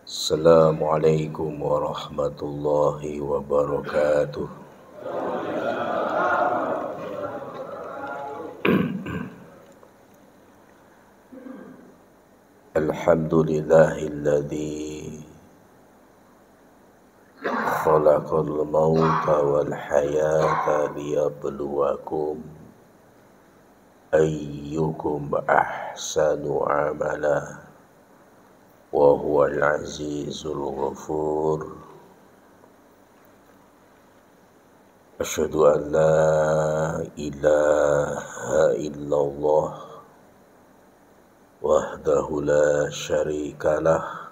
Assalamualaikum warahmatullahi wabarakatuh. Alhamdulillahilladzi khalaqal mauta wal hayata liyabluwakum ayyukum ahsanu amala wa huwal azizul ghafur. Asyhadu an la ilaha illallah wahdahu la syarikalah,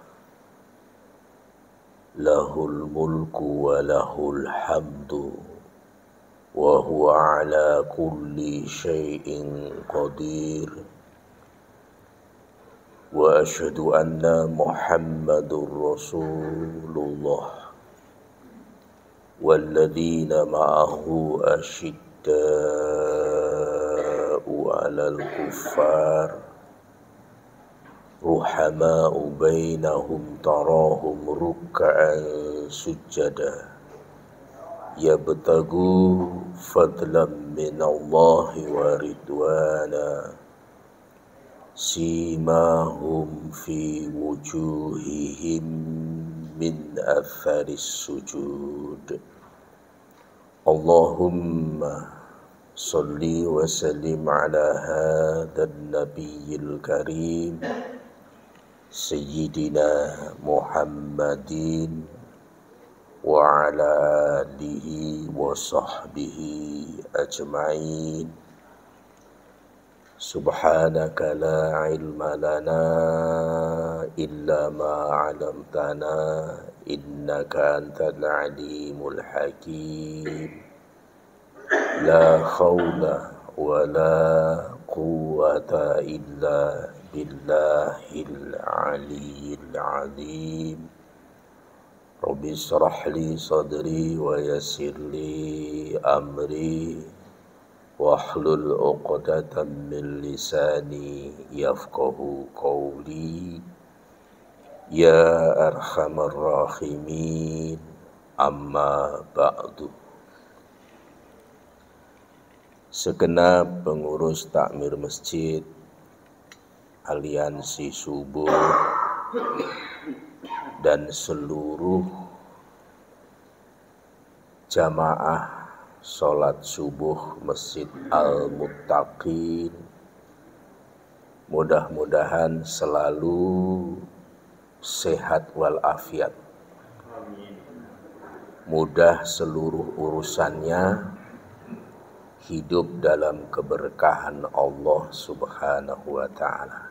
lahul mulku wa lahul hamdu wa huwa ala kulli syai'in qadir. Wa asyhadu anna Muhammadur Rasulullah walladzina ma'ahu asyidda'u 'alal kuffar ruhama'u bainahum tarahum ruk'an sujada yabtagu fadlan minallahi wa ridwana simahum fi wujuhihim min atharis sujud. Allahumma salli wa sallim ala hadzal nabiyil karim sayyidina Muhammadin wa ala alihi wa sahbihi ajma'in. Subhanaka la ilma lana illa ma 'allamtana innaka antal alimul hakim. La haula wa la quwwata illa billahil aliyyil azim. Rabbi shrah li sadri wa yassir li amri wahlul 'uqdatam min lisani yafqahu qawli. Ya arhamar rahimin, amma ba'du. Segenap pengurus takmir masjid Aliansi Subuh dan seluruh jamaah sholat subuh Masjid Al-Muttaqin, mudah-mudahan selalu sehat walafiat, mudah seluruh urusannya, hidup dalam keberkahan Allah Subhanahu wa ta'ala.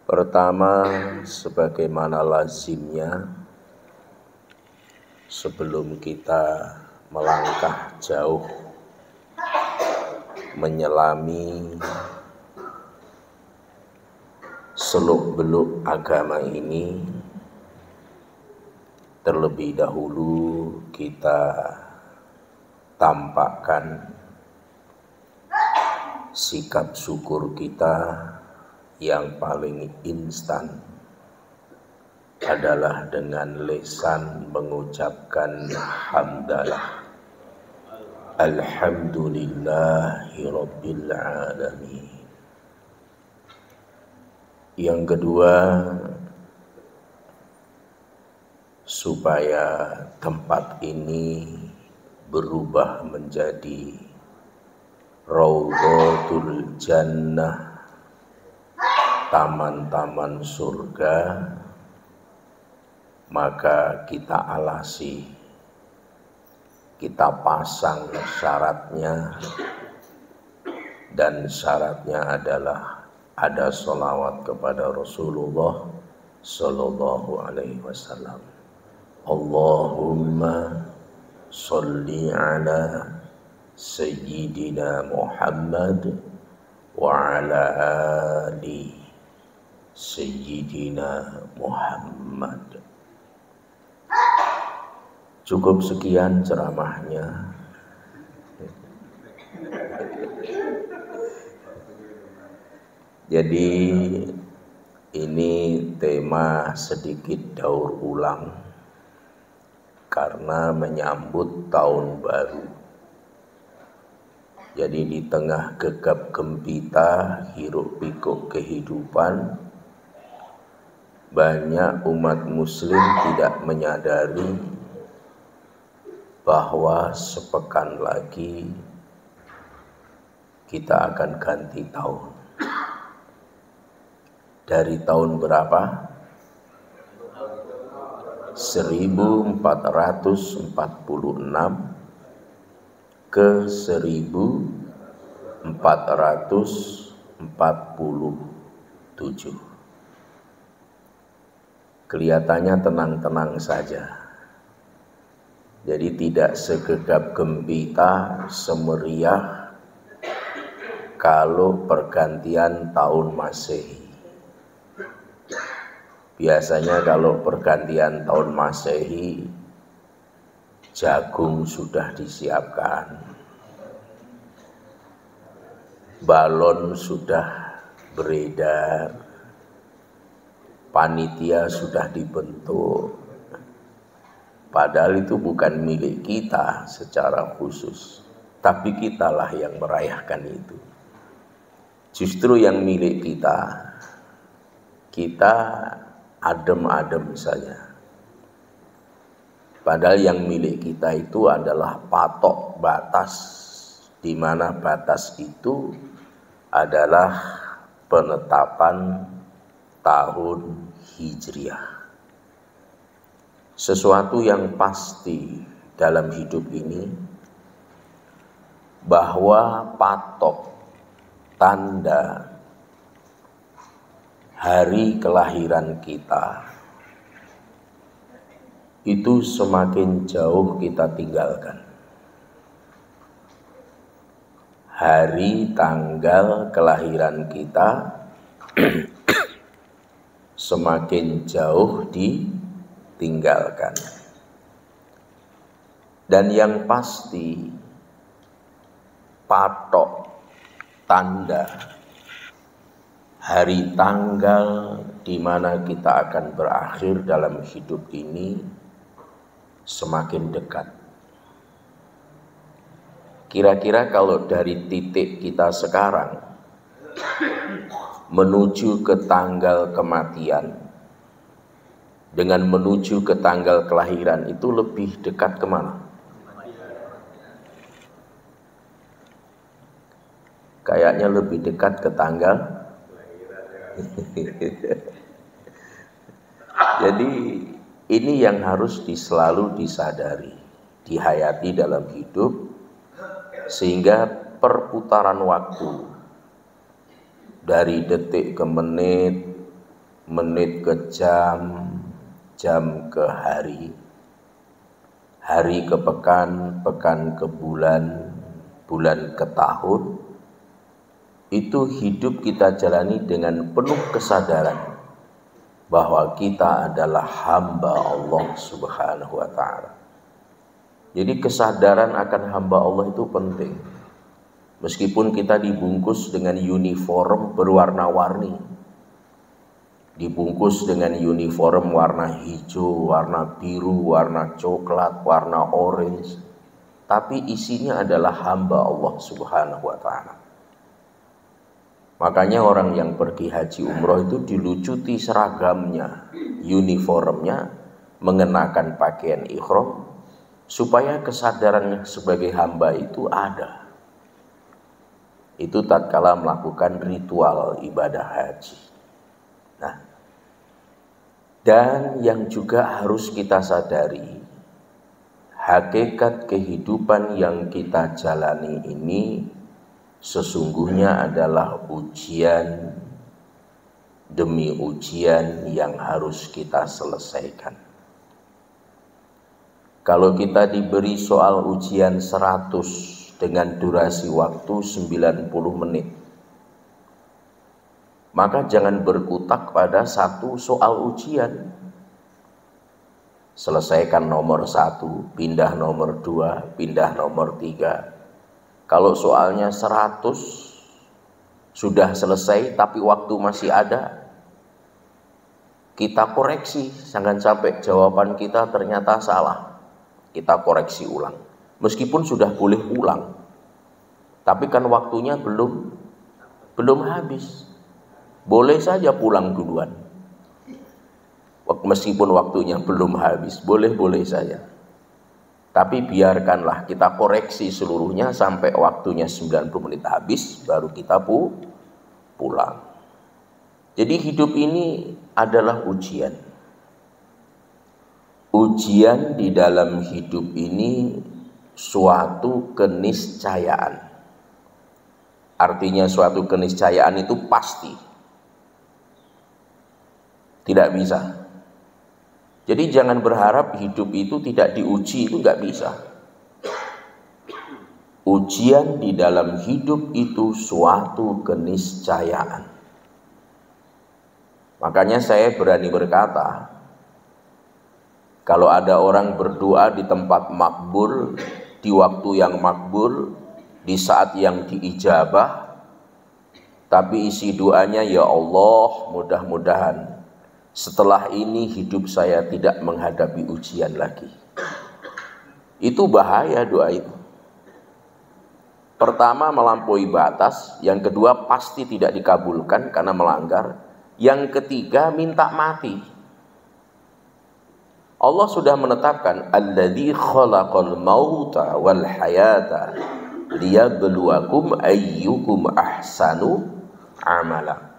Pertama, sebagaimana lazimnya, sebelum kita melangkah jauh menyelami seluk-beluk agama ini, terlebih dahulu kita tampakkan sikap syukur kita yang paling instan adalah dengan lisan mengucapkan hamdalah, alhamdulillahi rabbil alamin. Yang kedua, supaya tempat ini berubah menjadi raudhatul jannah, taman-taman surga, maka kita alasi, kita pasang syaratnya, dan syaratnya adalah ada sholawat kepada Rasulullah Sallallahu Alaihi Wasallam. Allahumma sholli ala Sayyidina Muhammad wa ala ali Sayyidina Muhammad. Cukup sekian ceramahnya. Jadi Ini tema sedikit daur ulang karena menyambut tahun baru. Jadi di tengah gegap gempita hiruk pikuk kehidupan, banyak umat muslim tidak menyadari bahwa sepekan lagi kita akan ganti tahun. Dari tahun berapa? 1446 ke 1447. Kelihatannya tenang-tenang saja. Jadi tidak segegap gempita, semeriah kalau pergantian tahun Masehi. Biasanya kalau pergantian tahun Masehi, jagung sudah disiapkan, balon sudah beredar, panitia sudah dibentuk. Padahal itu bukan milik kita secara khusus, tapi kitalah yang merayakan itu. Justru yang milik kita adem-adem saja. Padahal yang milik kita itu adalah patok batas, di mana batas itu adalah penetapan tahun Hijriah. Sesuatu yang pasti dalam hidup ini, bahwa patok tanda hari kelahiran kita itu semakin jauh kita tinggalkan. Hari tanggal kelahiran kita semakin jauh ditinggalkan. Dan yang pasti patok tanda hari tanggal di mana kita akan berakhir dalam hidup ini semakin dekat. Kira-kira kalau dari titik kita sekarang menuju ke tanggal kematian dengan menuju ke tanggal kelahiran itu lebih dekat kemana? Kayaknya lebih dekat ke tanggal. Jadi ini yang harus selalu disadari, dihayati dalam hidup, sehingga perputaran waktu dari detik ke menit, menit ke jam, jam ke hari, hari ke pekan, pekan ke bulan, bulan ke tahun, itu hidup kita jalani dengan penuh kesadaran bahwa kita adalah hamba Allah Subhanahu wa ta'ala. Jadi kesadaran akan hamba Allah itu penting. Meskipun kita dibungkus dengan uniform berwarna-warni, dibungkus dengan uniform warna hijau, warna biru, warna coklat, warna orange, tapi isinya adalah hamba Allah Subhanahu wa ta'ala. Makanya orang yang pergi haji umroh itu dilucuti seragamnya, uniformnya, mengenakan pakaian ihram, supaya kesadaran sebagai hamba itu ada. Itu tatkala melakukan ritual ibadah haji. Nah, dan yang juga harus kita sadari, hakikat kehidupan yang kita jalani ini sesungguhnya adalah ujian demi ujian yang harus kita selesaikan. Kalau kita diberi soal ujian 100 dengan durasi waktu 90 menit, maka jangan berkutak pada satu soal ujian. Selesaikan nomor 1, pindah nomor 2, pindah nomor 3. Kalau soalnya 100 sudah selesai tapi waktu masih ada, kita koreksi, jangan sampai jawaban kita ternyata salah. Kita koreksi ulang. Meskipun sudah boleh ulang, tapi kan waktunya belum habis. Boleh saja pulang duluan. Meskipun waktunya belum habis, boleh-boleh saja. Tapi biarkanlah kita koreksi seluruhnya sampai waktunya 90 menit habis, baru kita pulang. Jadi hidup ini adalah ujian. Ujian di dalam hidup ini suatu keniscayaan. Artinya suatu keniscayaan itu pasti. Tidak bisa. Jadi jangan berharap hidup itu tidak diuji, itu nggak bisa. Ujian di dalam hidup itu suatu keniscayaan. Makanya saya berani berkata, kalau ada orang berdoa di tempat makbul, di waktu yang makbul, di saat yang diijabah, tapi isi doanya, ya Allah, mudah-mudahan setelah ini hidup saya tidak menghadapi ujian lagi. Itu bahaya doa itu. Pertama, melampaui batas. Yang kedua, pasti tidak dikabulkan karena melanggar. Yang ketiga, minta mati. Allah sudah menetapkan alladzi khalaqal mauta wal hayata liyabluwakum ayyukum ahsanu amala.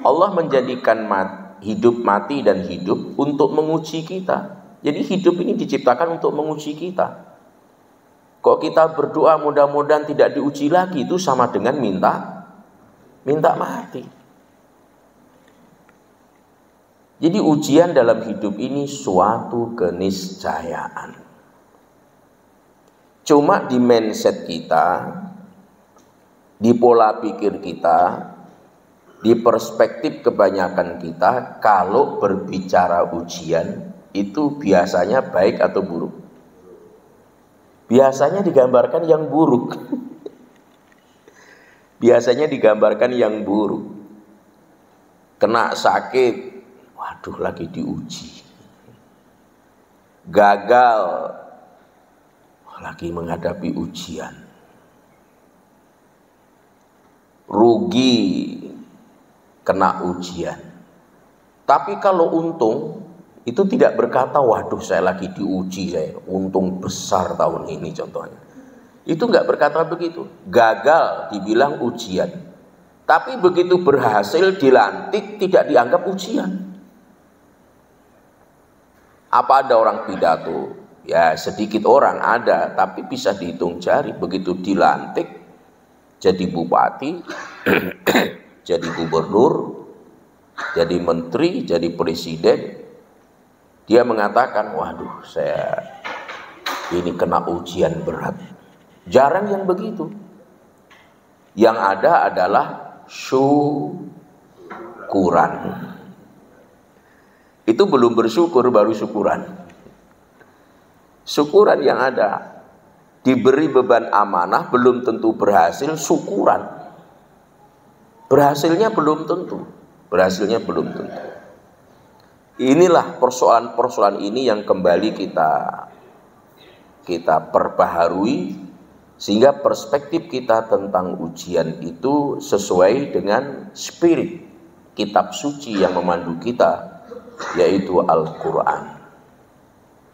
Allah menjadikan hidup, mati dan hidup untuk menguji kita. Jadi hidup ini diciptakan untuk menguji kita. Kok kita berdoa mudah-mudahan tidak diuji lagi, itu sama dengan minta mati. Jadi ujian dalam hidup ini suatu keniscayaan. Cuma di mindset kita, di pola pikir kita, di perspektif kebanyakan kita, kalau berbicara ujian itu biasanya baik atau buruk? Biasanya digambarkan yang buruk. Biasanya digambarkan yang buruk. Kena sakit, waduh lagi diuji. Gagal, lagi menghadapi ujian. Rugi, kena ujian. Tapi kalau untung, itu tidak berkata, waduh saya lagi diuji, saya untung besar tahun ini contohnya. Itu nggak berkata begitu. Gagal dibilang ujian. Tapi begitu berhasil dilantik tidak dianggap ujian. Apa ada orang pidato? Ya sedikit orang ada, tapi bisa dihitung jari. Begitu dilantik jadi bupati, jadi gubernur, jadi menteri, jadi presiden, dia mengatakan, waduh saya ini kena ujian berat. Jarang yang begitu. Yang ada adalah syukuran. Itu belum bersyukur, baru syukuran. Syukuran yang ada, diberi beban amanah belum tentu berhasil, syukuran. Berhasilnya belum tentu. Berhasilnya belum tentu. Inilah persoalan-persoalan ini yang kembali kita perbaharui, sehingga perspektif kita tentang ujian itu sesuai dengan spirit kitab suci yang memandu kita, yaitu Al-Quran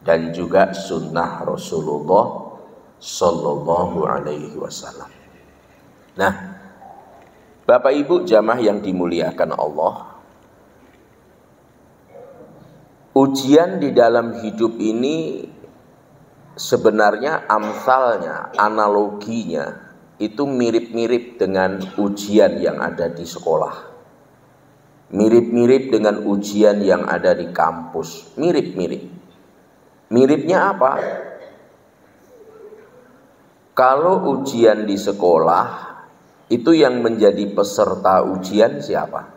dan juga sunnah Rasulullah Sallallahu Alaihi Wasallam. Nah, Bapak Ibu jamaah yang dimuliakan Allah, ujian di dalam hidup ini sebenarnya amsalnya, analoginya itu mirip-mirip dengan ujian yang ada di sekolah. Mirip-mirip dengan ujian yang ada di kampus. Mirip-mirip. Miripnya apa? Kalau ujian di sekolah, itu yang menjadi peserta ujian siapa?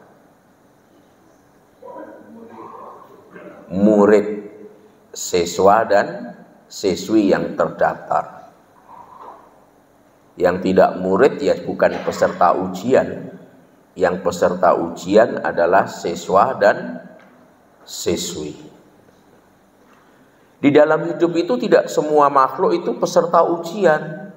Murid, siswa dan siswi yang terdaftar. Yang tidak murid ya bukan peserta ujian. Yang peserta ujian adalah siswa dan siswi. Di dalam hidup itu tidak semua makhluk itu peserta ujian.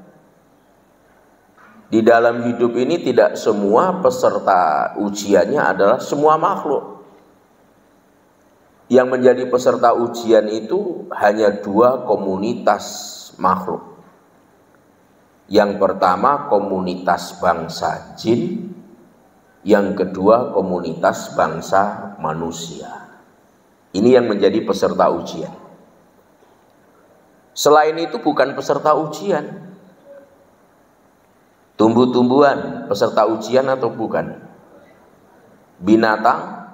Di dalam hidup ini tidak semua peserta ujiannya adalah semua makhluk. Yang menjadi peserta ujian itu hanya dua komunitas makhluk. Yang pertama komunitas bangsa jin, yang kedua komunitas bangsa manusia. Ini yang menjadi peserta ujian. Selain itu bukan peserta ujian. Tumbuh-tumbuhan peserta ujian atau bukan? Binatang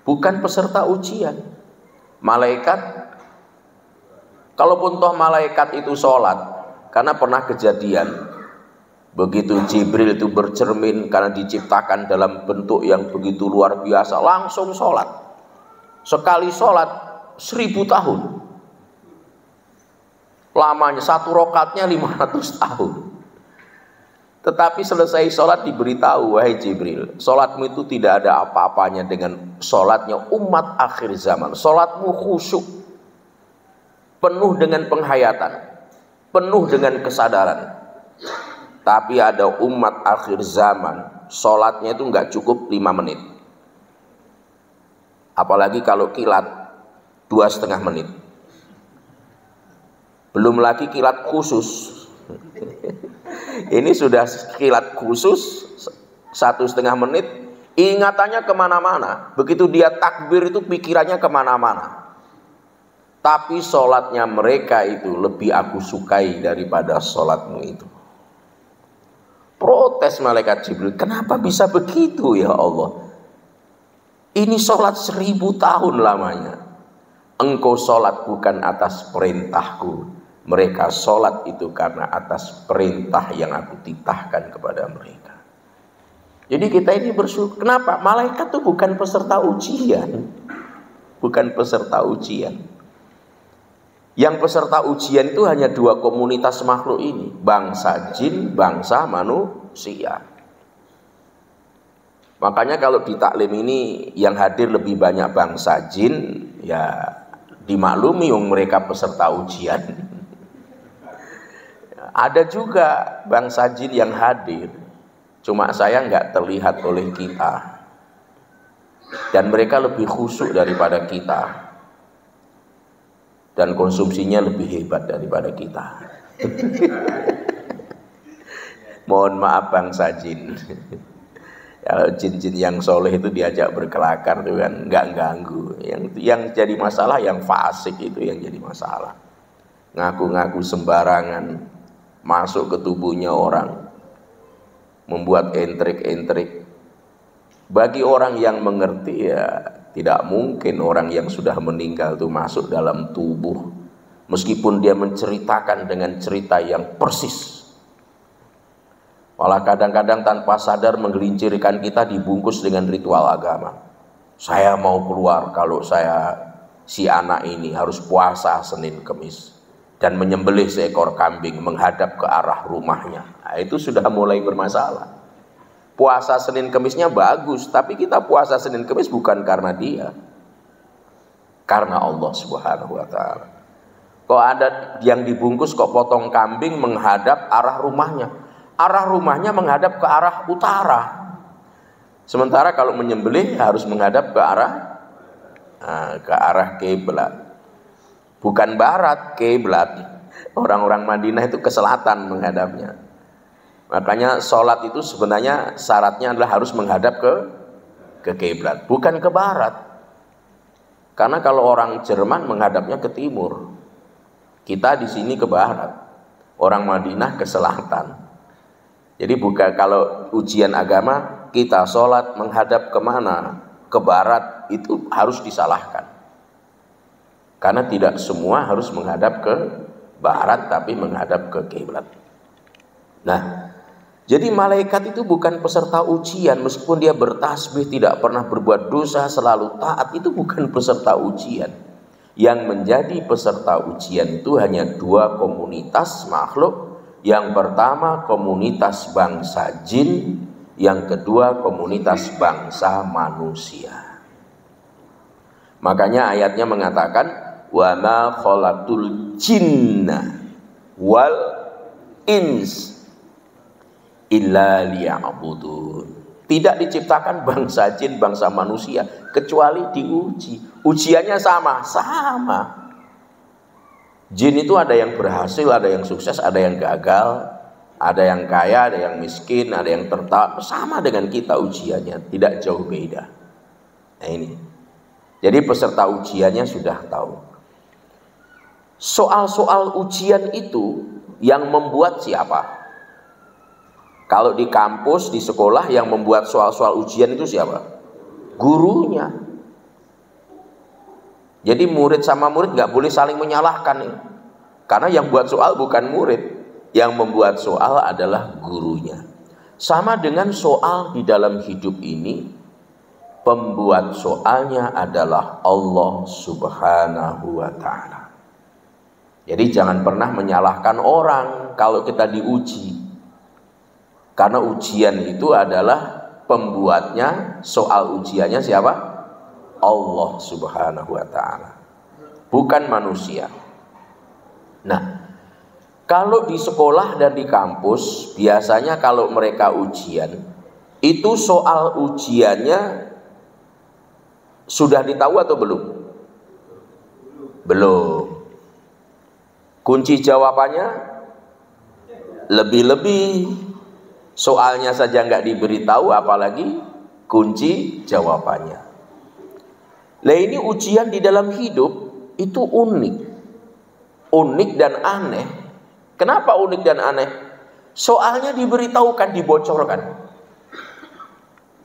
bukan peserta ujian. Malaikat, kalaupun toh malaikat itu sholat, karena pernah kejadian begitu Jibril itu bercermin karena diciptakan dalam bentuk yang begitu luar biasa, langsung sholat. Sekali sholat 1000 tahun. Lamanya satu rokatnya 500 tahun. Tetapi selesai sholat diberitahu, wahai Jibril, sholatmu itu tidak ada apa-apanya dengan sholatnya umat akhir zaman. Sholatmu khusyuk, penuh dengan penghayatan, penuh dengan kesadaran. Tapi ada umat akhir zaman, sholatnya itu nggak cukup 5 menit. Apalagi kalau kilat 2,5 menit. Belum lagi kilat khusus. Ini sudah kilat khusus 1,5 menit, ingatannya kemana-mana. Begitu dia takbir itu pikirannya kemana-mana. Tapi sholatnya mereka itu lebih aku sukai daripada sholatmu itu. Protes malaikat Jibril, kenapa bisa begitu ya Allah? Ini sholat 1000 tahun lamanya. Engkau sholat bukan atas perintahku. Mereka sholat itu karena atas perintah yang aku titahkan kepada mereka. Jadi kita ini bersyukur. Kenapa? Malaikat itu bukan peserta ujian. Bukan peserta ujian. Yang peserta ujian itu hanya dua komunitas makhluk ini. Bangsa jin, bangsa manusia. Makanya kalau di taklim ini yang hadir lebih banyak bangsa jin, ya dimaklumi yang mereka peserta ujian. Ada juga bangsa jin yang hadir, cuma saya nggak terlihat oleh kita. Dan mereka lebih khusyuk daripada kita. Dan konsumsinya lebih hebat daripada kita. Mohon maaf bangsa jin. Kalau jin-jin yang soleh itu diajak berkelakar tuh kan nggak ganggu. Yang jadi masalah yang fasik itu yang jadi masalah. Ngaku-ngaku sembarangan masuk ke tubuhnya orang, membuat entrik-entrik. Bagi orang yang mengerti ya tidak mungkin orang yang sudah meninggal itu masuk dalam tubuh, meskipun dia menceritakan dengan cerita yang persis. Malah kadang-kadang tanpa sadar menggelincirkan kita dibungkus dengan ritual agama. Saya mau keluar kalau saya si anak ini harus puasa Senin Kemis dan menyembelih seekor kambing menghadap ke arah rumahnya. Nah, itu sudah mulai bermasalah. Puasa Senin Kemisnya bagus, tapi kita puasa Senin Kemis bukan karena dia, karena Allah Subhanahu wa Ta'ala. Kok ada yang dibungkus kok potong kambing menghadap arah rumahnya? Arah rumahnya menghadap ke arah utara. Sementara kalau menyembelih harus menghadap ke arah kiblat. Bukan barat, kiblat. Orang-orang Madinah itu ke selatan menghadapnya. Makanya sholat itu sebenarnya syaratnya adalah harus menghadap ke kiblat, bukan ke barat. Karena kalau orang Jerman menghadapnya ke timur, kita di sini ke barat, orang Madinah ke selatan. Jadi bukan kalau ujian agama kita sholat menghadap kemana, ke barat, itu harus disalahkan. Karena tidak semua harus menghadap ke barat, tapi menghadap ke kiblat. Nah, jadi malaikat itu bukan peserta ujian, meskipun dia bertasbih, tidak pernah berbuat dosa, selalu taat, itu bukan peserta ujian. Yang menjadi peserta ujian itu hanya dua komunitas makhluk. Yang pertama komunitas bangsa jin, yang kedua komunitas bangsa manusia. Makanya ayatnya mengatakan wa ma khalaqtul jinna wal ins illa liya'budun. Tidak diciptakan bangsa jin, bangsa manusia kecuali diuji. Ujiannya sama. Jin itu ada yang berhasil, ada yang sukses, ada yang gagal, ada yang kaya, ada yang miskin, ada yang tertawa. Sama dengan kita ujiannya, tidak jauh beda. Nah ini. Jadi peserta ujiannya sudah tahu. Soal-soal ujian itu yang membuat siapa? Kalau di kampus, di sekolah yang membuat soal-soal ujian itu siapa? Gurunya. Jadi murid sama murid nggak boleh saling menyalahkan nih. Karena yang buat soal bukan murid, yang membuat soal adalah gurunya. Sama dengan soal di dalam hidup ini, pembuat soalnya adalah Allah Subhanahu wa Ta'ala. Jadi jangan pernah menyalahkan orang kalau kita diuji. Karena ujian itu adalah pembuatnya, soal ujiannya siapa? Allah Subhanahu wa Ta'ala, bukan manusia. Nah, kalau di sekolah dan di kampus, biasanya kalau mereka ujian, itu soal ujiannya sudah ditahu atau belum? Belum. Kunci jawabannya lebih-lebih. Soalnya saja nggak diberitahu, apalagi kunci jawabannya. Nah ini ujian di dalam hidup itu unik dan aneh. Kenapa unik dan aneh? Soalnya diberitahukan, dibocorkan,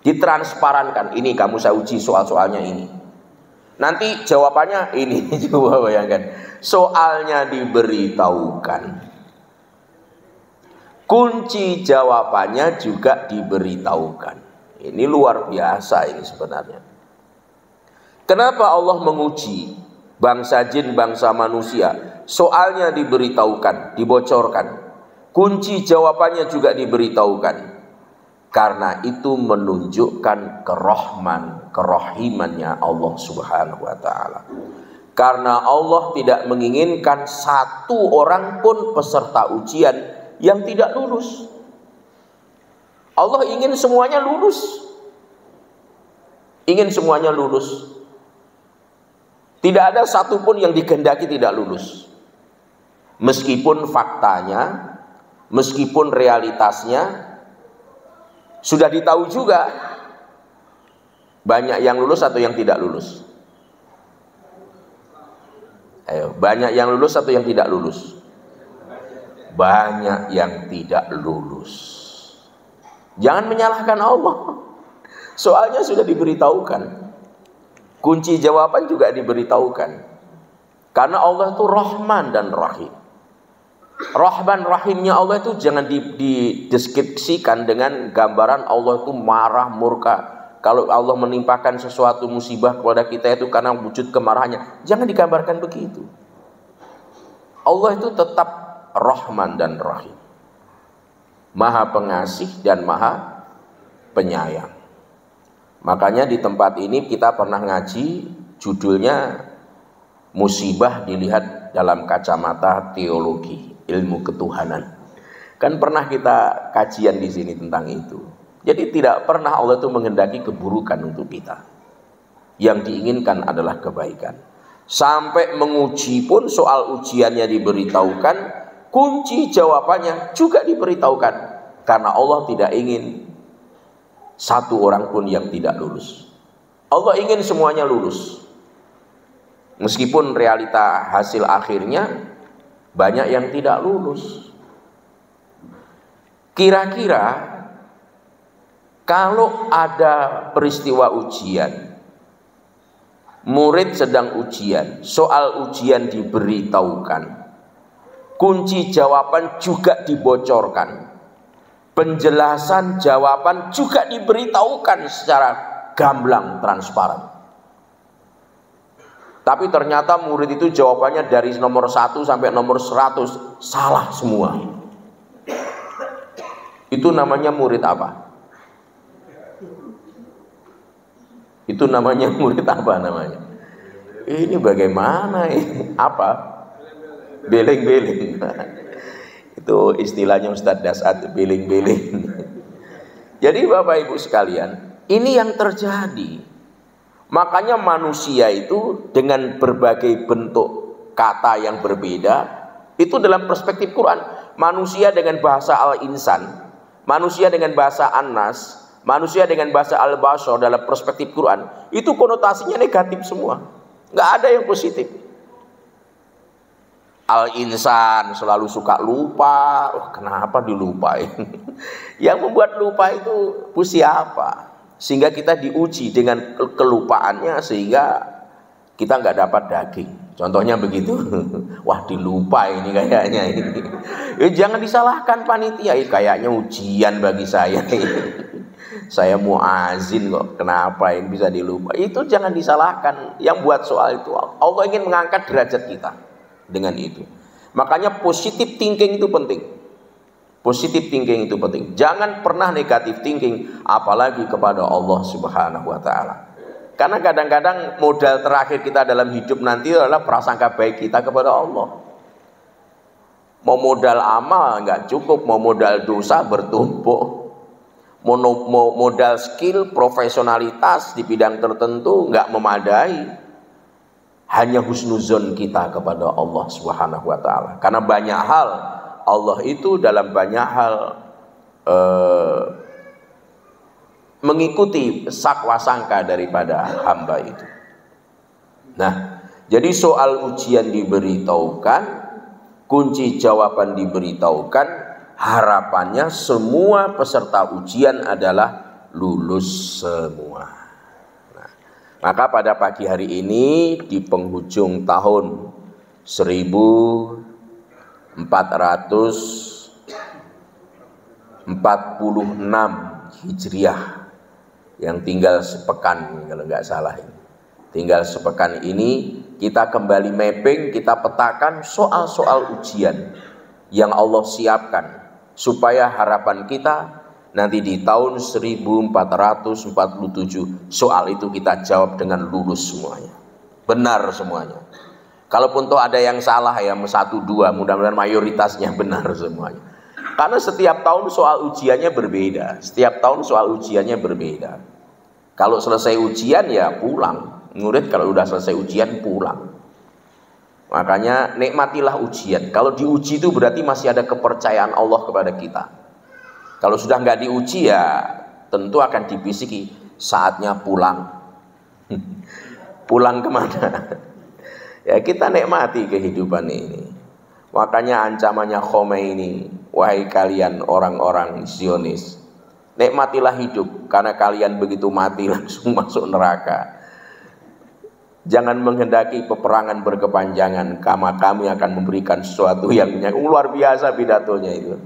ditransparankan. Ini kamu saya uji soal-soalnya ini. Nanti jawabannya ini. Coba bayangkan. Soalnya diberitahukan. Kunci jawabannya juga diberitahukan. Ini luar biasa ini sebenarnya. Kenapa Allah menguji bangsa jin, bangsa manusia? Soalnya diberitahukan, dibocorkan. Kunci jawabannya juga diberitahukan. Karena itu menunjukkan kerohimannya Allah Subhanahu wa Ta'ala. Karena Allah tidak menginginkan satu orang pun peserta ujian yang tidak lulus. Allah ingin semuanya lulus. Ingin semuanya lulus. Tidak ada satupun yang dikehendaki tidak lulus. Meskipun faktanya, meskipun realitasnya sudah ditahu juga, banyak yang lulus atau yang tidak lulus. Ayo, banyak yang lulus atau yang tidak lulus? Banyak yang tidak lulus. Jangan menyalahkan Allah. Soalnya sudah diberitahukan. Kunci jawaban juga diberitahukan. Karena Allah itu Rahman dan Rahim. Rahman Rahimnya Allah itu jangan dideskripsikan dengan gambaran Allah itu marah, murka. Kalau Allah menimpakan sesuatu musibah kepada kita itu karena wujud kemarahannya. Jangan digambarkan begitu. Allah itu tetap Rahman dan Rahim, Maha Pengasih dan Maha Penyayang. Makanya di tempat ini kita pernah ngaji, judulnya musibah dilihat dalam kacamata teologi, ilmu ketuhanan. Kan pernah kita kajian di sini tentang itu. Jadi tidak pernah Allah itu menghendaki keburukan untuk kita. Yang diinginkan adalah kebaikan. Sampai menguji pun soal ujiannya diberitahukan, kunci jawabannya juga diberitahukan. Karena Allah tidak ingin satu orang pun yang tidak lulus. Allah ingin semuanya lulus. Meskipun realita hasil akhirnya banyak yang tidak lulus. Kira-kira kalau ada peristiwa ujian, murid sedang ujian, soal ujian diberitahukan, kunci jawaban juga dibocorkan, penjelasan jawaban juga diberitahukan secara gamblang, transparan. Tapi ternyata murid itu jawabannya dari nomor 1 sampai nomor 100 salah semua. Itu namanya murid apa? Itu namanya murid apa namanya? Ini bagaimana ini? Apa? Beling-beling. Itu istilahnya Ustadz Dasat, beling-beling. Jadi Bapak Ibu sekalian, ini yang terjadi. Makanya manusia itu dengan berbagai bentuk kata yang berbeda, itu dalam perspektif Quran. Manusia dengan bahasa Al-Insan, manusia dengan bahasa An-Nas, manusia dengan bahasa Al-Bashar dalam perspektif Quran, itu konotasinya negatif semua. Nggak ada yang positif. Al-Insan selalu suka lupa. Kenapa dilupain? Yang membuat lupa itu siapa? Sehingga kita diuji dengan kelupaannya, sehingga kita nggak dapat daging. Contohnya begitu. Wah, dilupa ini kayaknya ini. Jangan disalahkan panitia. Kayaknya ujian bagi saya. Saya muazin kok, kenapa ini bisa dilupa? Itu jangan disalahkan. Yang buat soal itu, Allah ingin mengangkat derajat kita dengan itu. Makanya positive thinking itu penting. Positive thinking itu penting. Jangan pernah negative thinking, apalagi kepada Allah Subhanahu wa taala. Karena kadang-kadang modal terakhir kita dalam hidup nanti adalah prasangka baik kita kepada Allah. Mau modal amal nggak cukup, mau modal dosa bertumpuk. Modal skill, profesionalitas di bidang tertentu nggak memadai. Hanya husnuzon kita kepada Allah Subhanahu wa taala. Karena banyak hal Allah itu dalam banyak hal mengikuti sakwa sangka daripada hamba itu. Nah, jadi soal ujian diberitahukan, kunci jawaban diberitahukan, harapannya semua peserta ujian adalah lulus semua. Nah, maka pada pagi hari ini di penghujung tahun 1446 Hijriah, yang tinggal sepekan kalau nggak salah ini. Tinggal sepekan ini kita kembali mapping, kita petakan soal-soal ujian yang Allah siapkan, supaya harapan kita nanti di tahun 1447 soal itu kita jawab dengan lulus semuanya, benar semuanya. Kalaupun toh ada yang salah ya, 1-2, mudah-mudahan mayoritasnya benar semuanya. Karena setiap tahun soal ujiannya berbeda, setiap tahun soal ujiannya berbeda. Kalau selesai ujian ya pulang, murid kalau udah selesai ujian pulang. Makanya nikmatilah ujian. Kalau diuji itu berarti masih ada kepercayaan Allah kepada kita. Kalau sudah nggak diuji ya tentu akan dibisiki saatnya pulang. Pulang kemana? Ya kita nikmati kehidupan ini. Makanya ancamannya Khomeini, wahai kalian orang-orang Zionis, nikmatilah hidup, karena kalian begitu mati langsung masuk neraka. Jangan menghendaki peperangan berkepanjangan, karena kami akan memberikan sesuatu yang luar biasa. Pidatonya itu,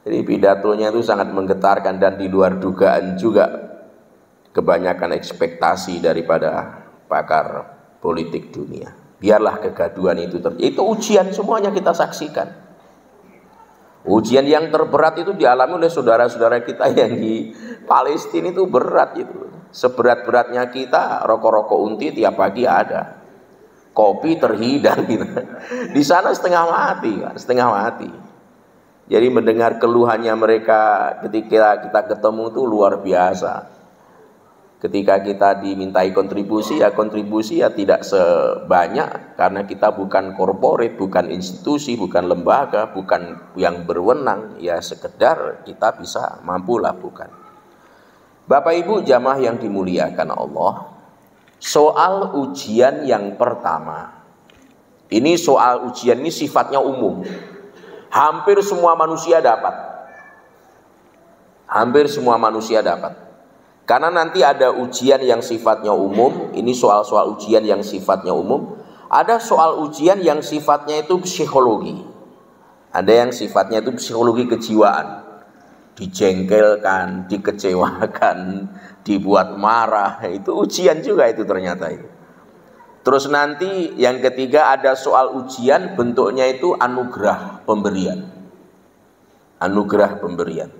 jadi pidatonya itu sangat menggetarkan dan di luar dugaan juga. Kebanyakan ekspektasi daripada pakar politik dunia. Biarlah kegaduhan itu itu ujian semuanya kita saksikan. Ujian yang terberat itu dialami oleh saudara-saudara kita yang di Palestina, itu berat itu. Seberat-beratnya kita rokok-rokok unti tiap pagi ada, kopi terhidang gitu. Di sana setengah mati, setengah mati. Jadi mendengar keluhannya mereka ketika kita ketemu itu luar biasa. Ketika kita dimintai kontribusi ya tidak sebanyak, karena kita bukan korporat, bukan institusi, bukan lembaga, bukan yang berwenang, ya sekedar kita bisa mampu lakukan. Bapak Ibu jamaah yang dimuliakan Allah, soal ujian yang pertama, ini soal ujian ini sifatnya umum, hampir semua manusia dapat, hampir semua manusia dapat. Karena nanti ada ujian yang sifatnya umum, ini soal-soal ujian yang sifatnya umum. Ada soal ujian yang sifatnya itu psikologi. Ada yang sifatnya itu psikologi kejiwaan. Dijengkelkan, dikecewakan, dibuat marah. Itu ujian juga itu ternyata itu. Terus nanti yang ketiga ada soal ujian bentuknya itu anugerah pemberian. Anugerah pemberian.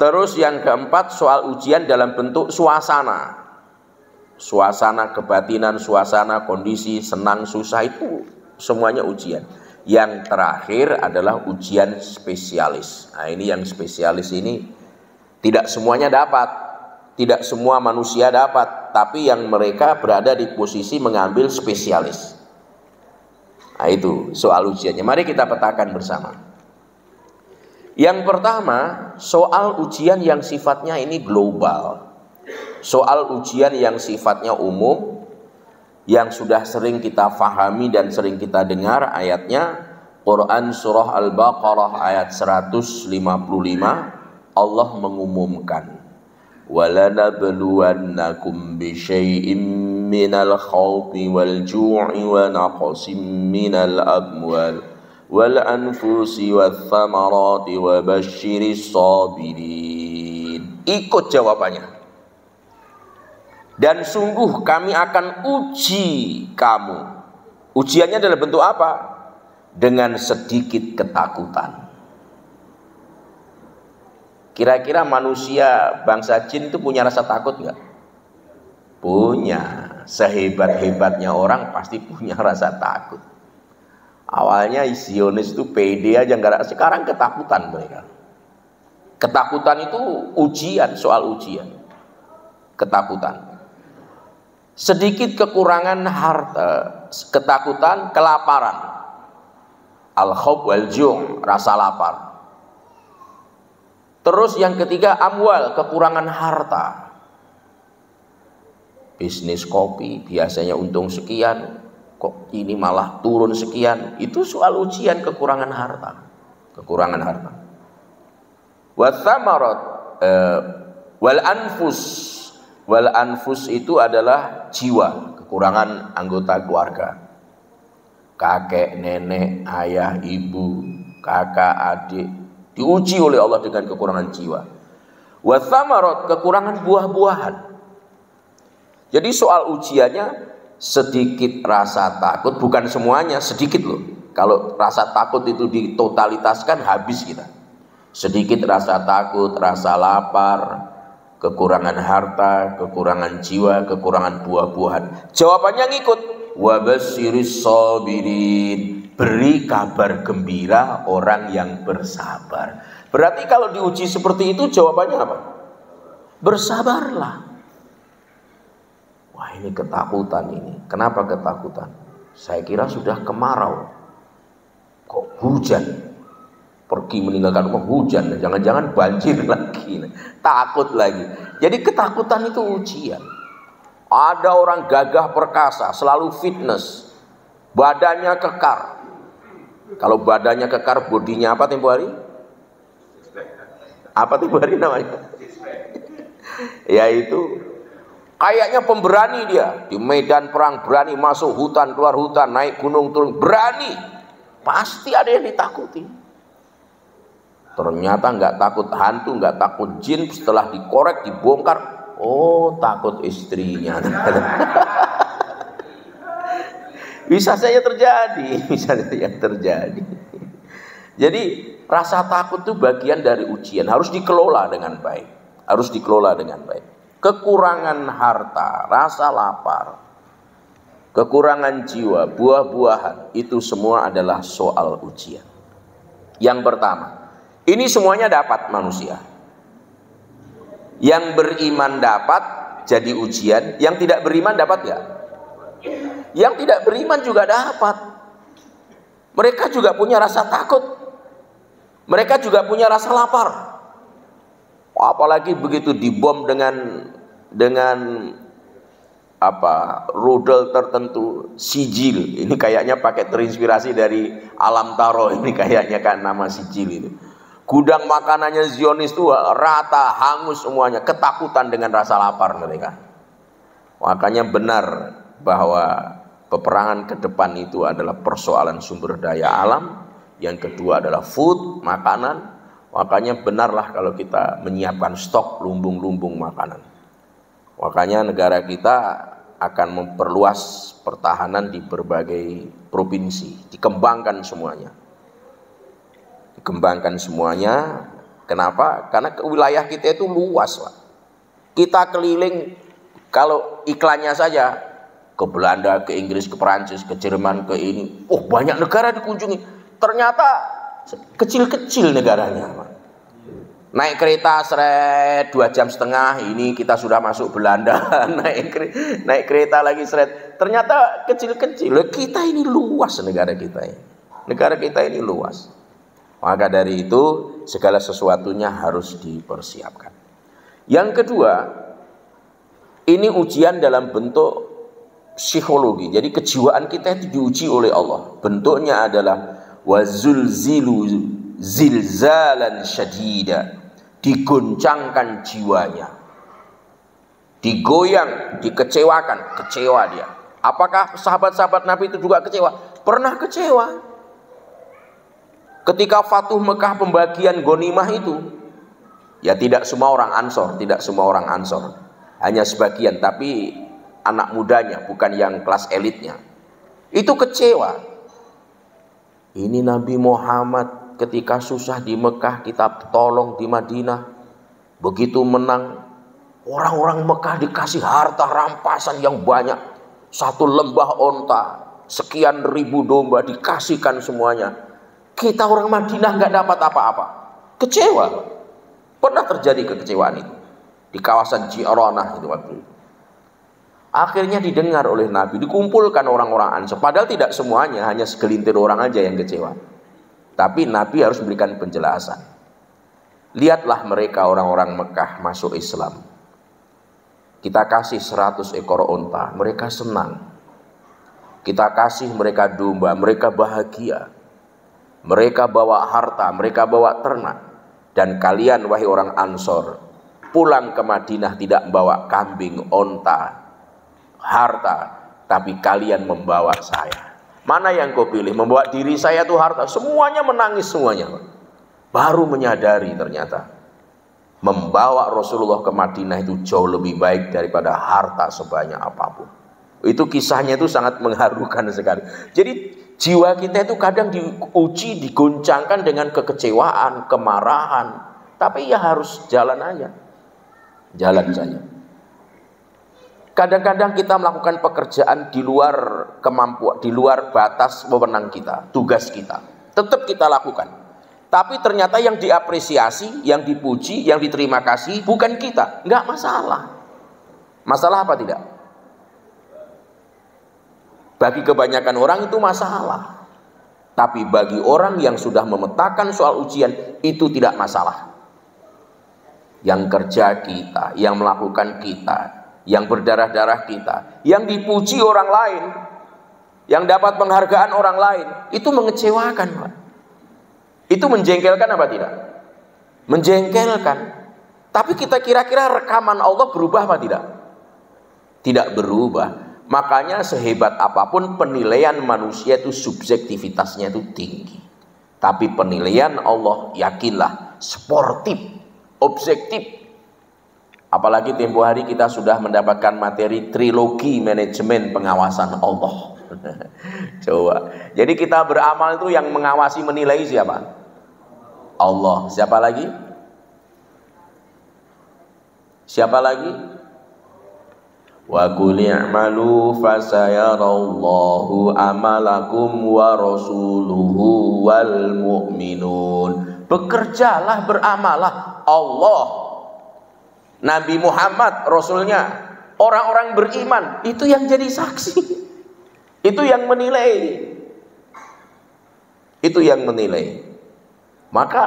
Terus yang keempat soal ujian dalam bentuk suasana. suasana kebatinan, suasana kondisi senang susah itu semuanya ujian. Yang terakhir adalah ujian spesialis. Nah, ini yang spesialis ini tidak semuanya dapat, tidak semua manusia dapat, tapi yang mereka berada di posisi mengambil spesialis. Nah, itu soal ujiannya. Mari kita petakan bersama. Yang pertama, soal ujian yang sifatnya ini global. Soal ujian yang sifatnya umum, yang sudah sering kita fahami dan sering kita dengar ayatnya. Quran surah Al-Baqarah ayat 155, Allah mengumumkan, walanabluwannakum bisyai'im minal khawfi wal ju'i wa naqsim minal amwal wal anfusi wath thamarati wa basyiris sabirin. Ikut jawabannya. Dan sungguh kami akan uji kamu. Ujiannya dalam bentuk apa? Dengan sedikit ketakutan. Kira-kira manusia bangsa jin itu punya rasa takut nggak? Punya. Sehebat-hebatnya orang pasti punya rasa takut. Awalnya Zionis itu pede aja, enggak, sekarang ketakutan mereka. Ketakutan itu ujian, soal ujian. Ketakutan. Sedikit kekurangan harta, ketakutan, kelaparan. Al-khawf wal ju', rasa lapar. Terus yang ketiga, amwal, kekurangan harta. Bisnis kopi biasanya untung sekian, kok ini malah turun sekian. Itu soal ujian kekurangan harta. Kekurangan harta. Wa thamarat wal anfus. Wal anfus itu adalah jiwa, kekurangan anggota keluarga. Kakek, nenek, ayah, ibu, kakak, adik diuji oleh Allah dengan kekurangan jiwa. Wa thamarat, kekurangan buah-buahan. Jadi soal ujiannya sedikit rasa takut, bukan semuanya, sedikit loh. Kalau rasa takut itu ditotalitaskan habis kita. Sedikit rasa takut, rasa lapar, kekurangan harta, kekurangan jiwa, kekurangan buah-buahan. Jawabannya ngikut. Wa basyiris sabirin. Beri kabar gembira orang yang bersabar. Berarti kalau diuji seperti itu jawabannya apa? Bersabarlah. Wah, ini ketakutan ini. Kenapa ketakutan? Saya kira sudah kemarau. Kok hujan? Pergi meninggalkan rumah, hujan, jangan-jangan banjir lagi, takut lagi. Jadi ketakutan itu ujian. Ada orang gagah perkasa, selalu fitness, badannya kekar. Kalau badannya kekar, bodinya apa tempo hari? Apa tempo hari namanya? Yaitu kayaknya pemberani dia, di medan perang berani masuk hutan, keluar hutan, naik gunung, turun, berani. Pasti ada yang ditakuti. Ternyata nggak takut hantu, nggak takut jin. Setelah dikorek, dibongkar, oh takut istrinya. Bisa saja terjadi, bisa saja terjadi. Jadi rasa takut itu bagian dari ujian, harus dikelola dengan baik, harus dikelola dengan baik. Kekurangan harta, rasa lapar, kekurangan jiwa, buah-buahan, itu semua adalah soal ujian. Yang pertama, ini semuanya dapat manusia. Yang beriman dapat jadi ujian, yang tidak beriman dapat nggak? Yang tidak beriman juga dapat. Mereka juga punya rasa takut. Mereka juga punya rasa lapar. Apalagi begitu dibom dengan apa, rudal tertentu, sijil. Ini kayaknya pakai terinspirasi dari Alam Taro, ini kayaknya kan nama sijil itu. Gudang makanannya Zionis itu rata, hangus semuanya. Ketakutan dengan rasa lapar mereka. Makanya benar bahwa peperangan ke depan itu adalah persoalan sumber daya alam. Yang kedua adalah food, makanan. Makanya benarlah kalau kita menyiapkan stok lumbung-lumbung makanan. Makanya negara kita akan memperluas pertahanan di berbagai provinsi. Dikembangkan semuanya. Dikembangkan semuanya. Kenapa? Karena wilayah kita itu luas, Pak. Kita keliling Kalau iklannya saja ke Belanda, ke Inggris, ke Perancis, ke Jerman, ke ini, oh banyak negara dikunjungi. Ternyata kecil-kecil negaranya. Naik kereta seret 2,5 jam, ini kita sudah masuk Belanda. naik kereta lagi seret, ternyata kecil-kecil. Kita ini luas, negara kita ini. Negara kita ini luas. Maka dari itu segala sesuatunya harus dipersiapkan. Yang kedua, ini ujian dalam bentuk psikologi. Jadi kejiwaan kita itu diuji oleh Allah. Bentuknya adalah wazulzilu zilzalan syadida. Digoncangkan jiwanya, digoyang, dikecewakan, kecewa dia. Apakah sahabat-sahabat Nabi itu juga kecewa? Pernah kecewa. Ketika Fatuh Mekah, pembagian ghanimah itu, ya tidak semua orang Ansor, hanya sebagian, tapi anak mudanya, bukan yang kelas elitnya. Itu kecewa. Ini Nabi Muhammad ketika susah di Mekah, kita tolong di Madinah. Begitu menang, orang-orang Mekah dikasih harta rampasan yang banyak. 1 lembah onta, sekian ribu domba dikasihkan semuanya. Kita orang Madinah nggak dapat apa-apa. Kecewa. Pernah terjadi kekecewaan itu di kawasan Ji'ranah itu waktu itu. Akhirnya didengar oleh Nabi, dikumpulkan orang-orang Ansor. Padahal tidak semuanya, hanya segelintir orang aja yang kecewa. Tapi Nabi harus memberikan penjelasan. Lihatlah mereka orang-orang Mekah masuk Islam. Kita kasih 100 ekor onta, mereka senang. Kita kasih mereka domba, mereka bahagia. Mereka bawa harta, mereka bawa ternak. Dan kalian wahai orang Ansor, pulang ke Madinah tidak membawa kambing, onta, harta, tapi kalian membawa saya. Mana yang kau pilih? Membawa diri saya itu harta. Semuanya menangis semuanya. Baru menyadari ternyata membawa Rasulullah ke Madinah itu jauh lebih baik daripada harta sebanyak apapun. Itu kisahnya itu sangat mengharukan sekali. Jadi jiwa kita itu kadang diuji, digoncangkan dengan kekecewaan, kemarahan. Tapi ya harus jalan aja. Jalan saja. Kadang-kadang kita melakukan pekerjaan di luar kemampuan, di luar batas wewenang kita, tugas kita. Tetap kita lakukan. Tapi ternyata yang diapresiasi, yang dipuji, yang diterima kasih bukan kita. Enggak masalah. Masalah apa tidak? Bagi kebanyakan orang itu masalah. Tapi bagi orang yang sudah memetakan soal ujian, itu tidak masalah. Yang kerja kita, yang melakukan kita, yang berdarah-darah kita, yang dipuji orang lain, yang dapat penghargaan orang lain, itu mengecewakan, Pak. Itu menjengkelkan apa tidak? Menjengkelkan. Tapi kita kira-kira rekaman Allah berubah apa tidak? Tidak berubah. Makanya sehebat apapun penilaian manusia itu subjektivitasnya itu tinggi. Tapi penilaian Allah, yakinlah, sportif, objektif. Apalagi tempo hari kita sudah mendapatkan materi trilogi manajemen pengawasan Allah. Coba. Jadi kita beramal itu yang mengawasi menilai siapa? Allah. Siapa lagi? Siapa lagi? Wa qul i'malu fasayarallahu amalakum wa rasuluhu wal mu'minun. Bekerjalah, beramalah. Allah, Nabi Muhammad, Rasulnya, orang-orang beriman, itu yang jadi saksi. Itu yang menilai. Itu yang menilai. Maka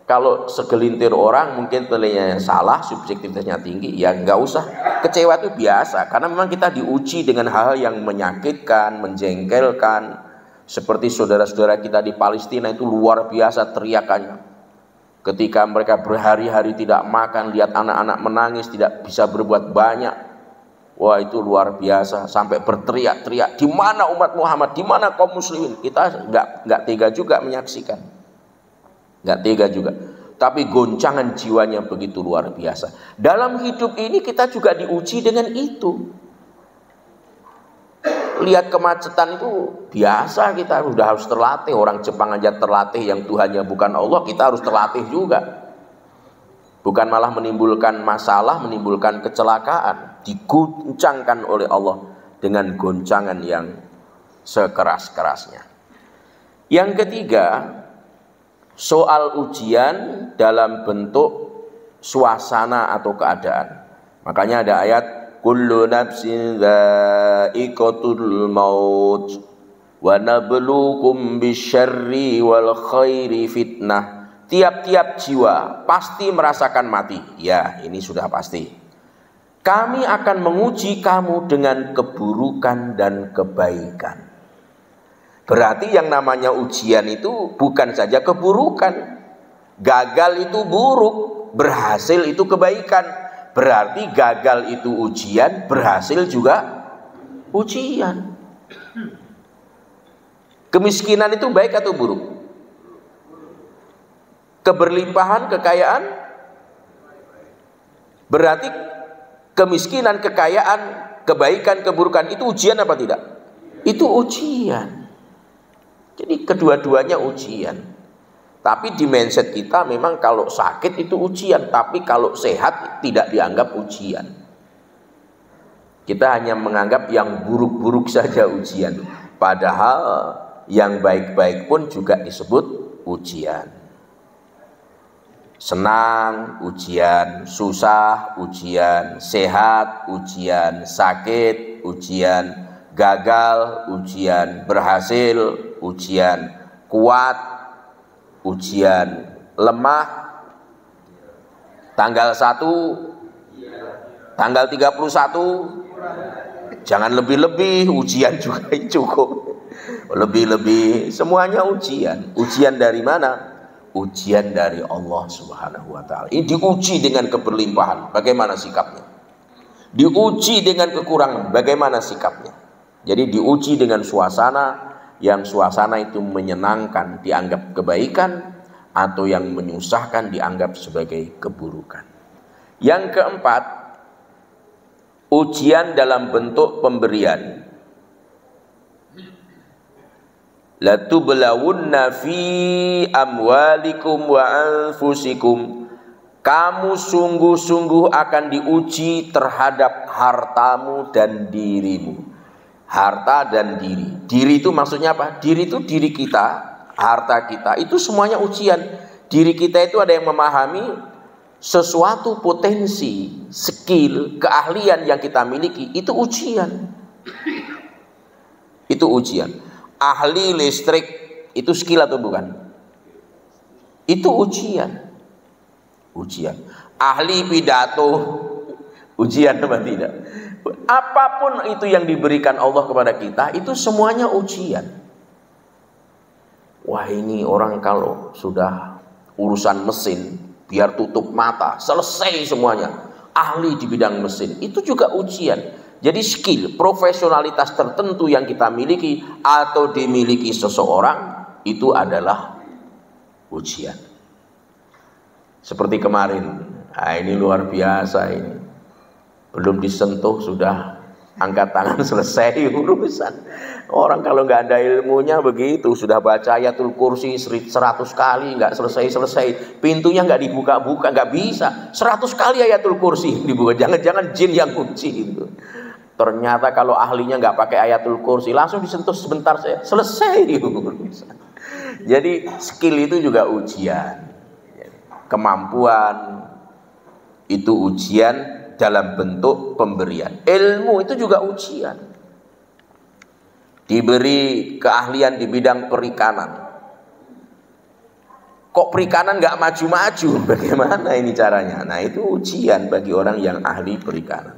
kalau segelintir orang mungkin penilaiannya salah, subjektivitasnya tinggi, ya nggak usah. Kecewa itu biasa, karena memang kita diuji dengan hal yang menyakitkan, menjengkelkan. Seperti saudara-saudara kita di Palestina itu luar biasa teriakannya. Ketika mereka berhari-hari tidak makan, lihat anak-anak menangis, tidak bisa berbuat banyak. Wah, itu luar biasa, sampai berteriak-teriak, di mana umat Muhammad, di mana kaum muslimin? Kita nggak tega juga menyaksikan, nggak tega juga. Tapi goncangan jiwanya begitu luar biasa. Dalam hidup ini kita juga diuji dengan itu. Lihat kemacetan itu biasa, kita sudah harus terlatih. Orang Jepang aja terlatih, yang Tuhannya bukan Allah, kita harus terlatih juga. Bukan malah menimbulkan masalah, menimbulkan kecelakaan. Diguncangkan oleh Allah dengan goncangan yang sekeras-kerasnya. Yang ketiga, soal ujian dalam bentuk suasana atau keadaan. Makanya ada ayat kullu nafsin dha'iqatul maut wa nabluukum bisyarri wal khairi fitnah. Tiap-tiap jiwa pasti merasakan mati. Ya, ini sudah pasti. Kami akan menguji kamu dengan keburukan dan kebaikan. Berarti yang namanya ujian itu bukan saja keburukan. Gagal itu buruk, berhasil itu kebaikan. Berarti gagal itu ujian, berhasil juga ujian. Kemiskinan itu baik atau buruk? Keberlimpahan, kekayaan, berarti kemiskinan, kekayaan, kebaikan, keburukan itu ujian apa tidak? Itu ujian. Jadi kedua-duanya ujian. Tapi di mindset kita memang kalau sakit itu ujian, tapi kalau sehat tidak dianggap ujian. Kita hanya menganggap yang buruk-buruk saja ujian, padahal yang baik-baik pun juga disebut ujian. Senang ujian, susah ujian, sehat ujian, sakit ujian, gagal ujian, berhasil ujian, kuat ujian, lemah tanggal 1, tanggal 31, jangan lebih-lebih, ujian juga cukup. Lebih-lebih semuanya ujian. Ujian dari mana? Ujian dari Allah Subhanahu wa taala. Ini diuji dengan keberlimpahan, bagaimana sikapnya? Diuji dengan kekurangan, bagaimana sikapnya? Jadi diuji dengan suasana, yang suasana itu menyenangkan dianggap kebaikan, atau yang menyusahkan dianggap sebagai keburukan. Yang keempat, ujian dalam bentuk pemberian. Latublawunna fi amwalikum wa anfusikum. Kamu sungguh-sungguh akan diuji terhadap hartamu dan dirimu. Harta dan diri. Diri itu maksudnya apa? Diri itu diri kita, harta kita, itu semuanya ujian. Diri kita itu ada yang memahami sesuatu potensi, skill, keahlian yang kita miliki, itu ujian. Itu ujian. Ahli listrik itu skill atau bukan? Itu ujian. Ujian. Ahli pidato ujian apa tidak? Apapun itu yang diberikan Allah kepada kita, itu semuanya ujian. Wah, ini orang kalau sudah urusan mesin, biar tutup mata, selesai semuanya. Ahli di bidang mesin, itu juga ujian. Jadi skill, profesionalitas tertentu yang kita miliki atau dimiliki seseorang, itu adalah ujian. Seperti kemarin, nah ini luar biasa ini. Belum disentuh sudah angkat tangan, selesai urusan. Orang kalau nggak ada ilmunya begitu, sudah baca ayatul kursi 100 kali nggak selesai-selesai, pintunya nggak dibuka-buka, nggak bisa. 100 kali ayatul kursi dibuka, jangan-jangan jin yang kunci itu. Ternyata kalau ahlinya nggak pakai ayatul kursi, langsung disentuh sebentar saya selesai urusan. Jadi skill itu juga ujian, kemampuan itu ujian dalam bentuk pemberian. Ilmu itu juga ujian. Diberi keahlian di bidang perikanan, kok perikanan nggak maju-maju, bagaimana ini caranya? Nah, itu ujian bagi orang yang ahli perikanan.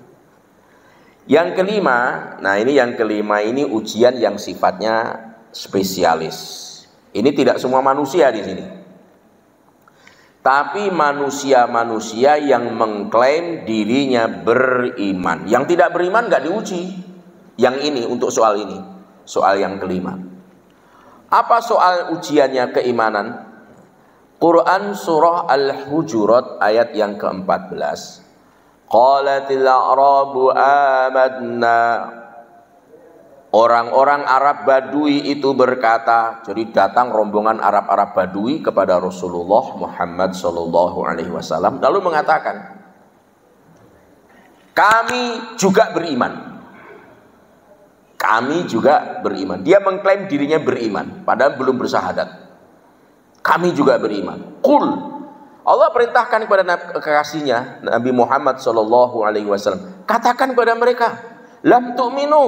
Yang kelima, nah ini yang kelima ini ujian yang sifatnya spesialis. Ini tidak semua manusia di sini. Tapi manusia-manusia yang mengklaim dirinya beriman. Yang tidak beriman nggak diuji. Yang ini untuk soal ini, soal yang kelima. Apa soal ujiannya keimanan? Quran surah Al-Hujurat ayat yang ke-14. Qalatil a'rabu amadna. Orang-orang Arab Badui itu berkata, jadi datang rombongan Arab-Arab Badui kepada Rasulullah Muhammad SAW, lalu mengatakan, kami juga beriman. Kami juga beriman. Dia mengklaim dirinya beriman, padahal belum bersyahadat. Kami juga beriman. Qul, Allah perintahkan kepada kekasihnya Nabi Muhammad SAW, katakan kepada mereka, lam tu'minu,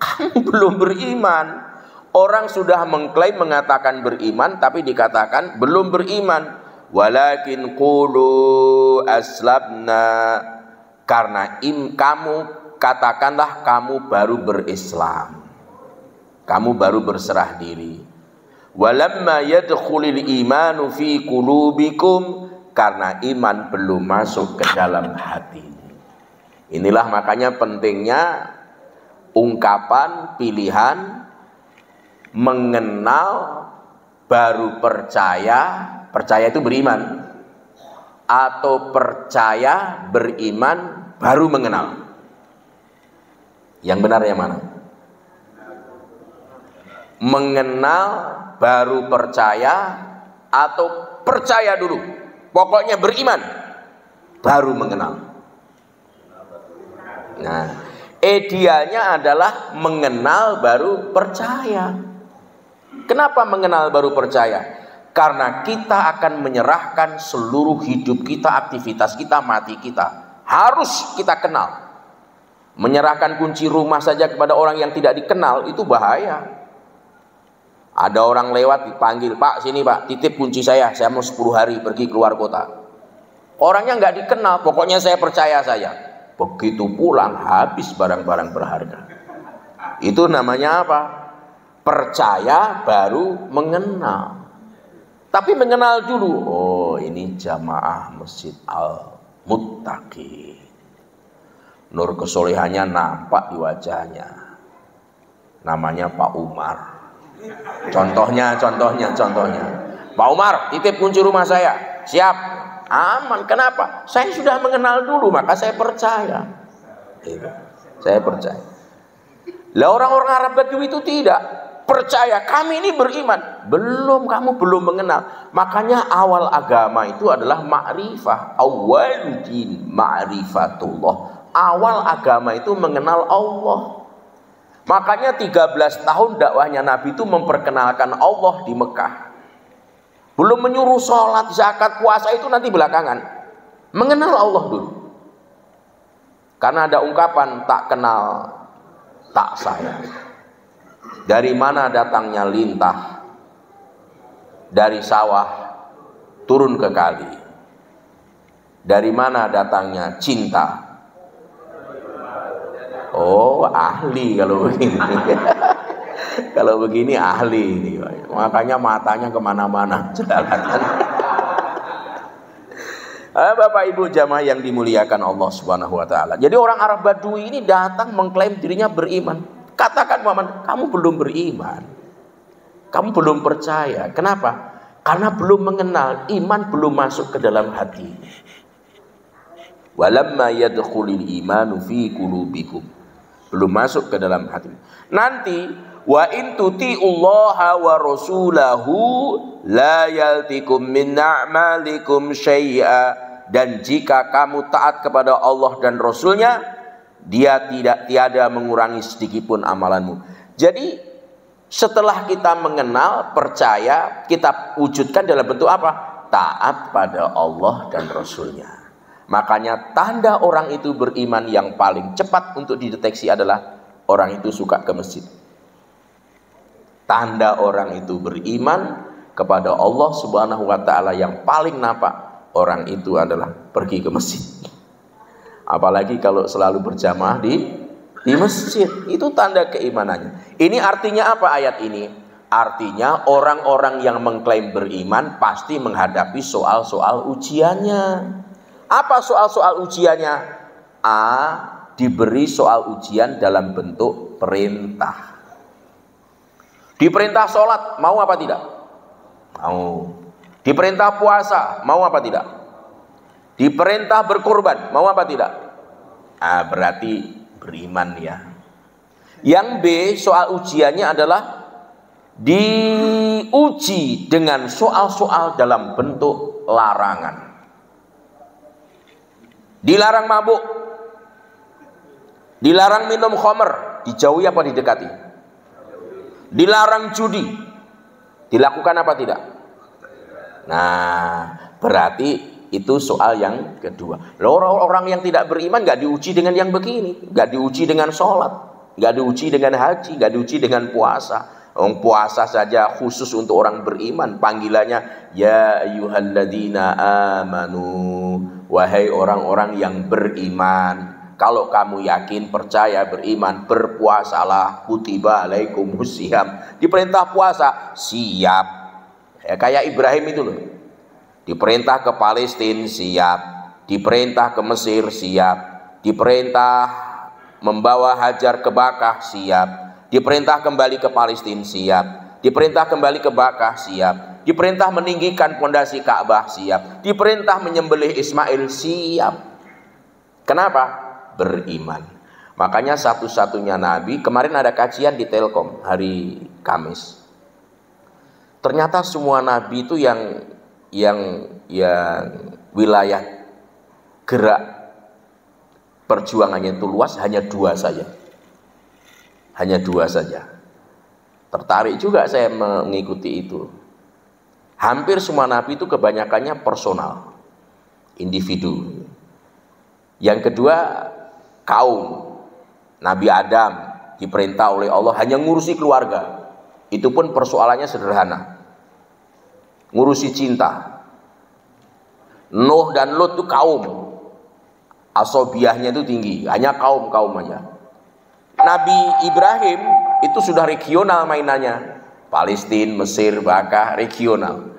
kamu belum beriman. Orang sudah mengklaim mengatakan beriman, tapi dikatakan belum beriman. Walakin qulu aslamna, karena kamu katakanlah kamu baru berislam, kamu baru berserah diri. Walamma yadkhulul imanu fi qulubikum, karena iman belum masuk ke dalam hati. Inilah makanya pentingnya ungkapan pilihan mengenal baru percaya. Percaya itu beriman, atau percaya beriman baru mengenal. Yang benar yang mana? Mengenal baru percaya, atau percaya dulu, pokoknya beriman baru mengenal. Nah, idealnya adalah mengenal baru percaya. Kenapa mengenal baru percaya? Karena kita akan menyerahkan seluruh hidup kita, aktivitas kita, mati kita, harus kita kenal. Menyerahkan kunci rumah saja kepada orang yang tidak dikenal itu bahaya. Ada orang lewat dipanggil, Pak sini Pak, titip kunci saya mau 10 hari pergi keluar kota. Orangnya nggak dikenal, pokoknya saya percaya saja. Begitu pulang habis barang-barang berharga. Itu namanya apa? Percaya baru mengenal. Tapi mengenal dulu, oh ini jamaah Masjid Al-Muttaqin. Nur kesolehannya nampak di wajahnya. Namanya Pak Umar. Contohnya. Pak Umar, titip kunci rumah saya. Siap, aman. Kenapa? Saya sudah mengenal dulu, maka saya percaya. Saya percaya. Lah orang-orang Arab Badui itu tidak percaya. Kami ini beriman. Kamu belum mengenal. Makanya awal agama itu adalah ma'rifah. Awal din ma'rifatullah. Awal agama itu mengenal Allah. Makanya 13 tahun dakwahnya Nabi itu memperkenalkan Allah di Mekah. Belum menyuruh sholat, zakat, puasa itu nanti belakangan. Mengenal Allah dulu. Karena ada ungkapan tak kenal tak sayang. Dari mana datangnya lintah? Dari sawah turun ke kali. Dari mana datangnya cinta? Oh, ahli kalau begini. Kalau begini ahli ini. Makanya matanya kemana-mana. Bapak Ibu jamaah yang dimuliakan Allah Subhanahu Wa Taala. Jadi orang Arab Badui ini datang mengklaim dirinya beriman. Katakan Muhammad, kamu belum beriman. Kamu belum percaya. Kenapa? Karena belum mengenal. Iman belum masuk ke dalam hati. Walamma yadkhulul imanu fi qulubikum. Belum masuk ke dalam hati. Nanti wa in tuti'ullaha wa rasulahu la yaltikum min a'malikum syai'a, dan jika kamu taat kepada Allah dan Rasulnya, dia tiada mengurangi sedikitpun amalanmu. Jadi setelah kita mengenal, percaya, kita wujudkan dalam bentuk apa? Taat pada Allah dan Rasulnya. Makanya tanda orang itu beriman yang paling cepat untuk dideteksi adalah orang itu suka ke masjid. Tanda orang itu beriman kepada Allah Subhanahu Wa Taala yang paling nampak orang itu adalah pergi ke masjid. Apalagi kalau selalu berjamaah di masjid, itu tanda keimanannya. Ini artinya apa ayat ini? Artinya orang-orang yang mengklaim beriman pasti menghadapi soal-soal ujiannya. Apa soal-soal ujiannya? A, diberi soal ujian dalam bentuk perintah. Diperintah sholat, mau apa tidak? Mau. Diperintah puasa, mau apa tidak? Diperintah berkorban, mau apa tidak? Berarti beriman ya. Yang B, soal ujiannya adalah diuji dengan soal-soal dalam bentuk larangan. Dilarang mabuk, Dilarang minum khamr, dijauhi apa didekati? Dilarang judi, dilakukan apa tidak? Nah, berarti itu soal yang kedua. Orang yang tidak beriman nggak diuji dengan yang begini, nggak diuji dengan sholat, nggak diuji dengan haji, nggak diuji dengan puasa. Puasa saja khusus untuk orang beriman, panggilannya ya ayyuhalladzina amanu, wahai orang-orang yang beriman. Kalau kamu yakin, percaya, beriman, berpuasalah, kutiba alaikumusiyam. Diperintah puasa, siap. Ya, kayak Ibrahim itu loh. Diperintah ke Palestina, siap. Diperintah ke Mesir, siap. Diperintah membawa Hajar ke Bakkah, siap. Diperintah kembali ke Palestina, siap. Diperintah kembali ke Bakkah, siap. Diperintah meninggikan pondasi Ka'bah, siap. Diperintah menyembelih Ismail, siap. Kenapa? Beriman. Makanya satu-satunya nabi, kemarin ada kajian di Telkom hari Kamis. Ternyata semua nabi itu yang wilayah gerak perjuangannya itu luas hanya 2 saja. Hanya 2 saja. Tertarik juga saya mengikuti itu. Hampir semua nabi itu kebanyakannya personal, individu. Yang kedua, kaum. Nabi Adam diperintah oleh Allah hanya ngurusi keluarga. Itu pun persoalannya sederhana, ngurusi cinta. Nuh dan Lut itu kaum, asobiahnya itu tinggi, hanya kaum aja. Nabi Ibrahim itu sudah regional mainannya, Palestina, Mesir, Bakkah, regional.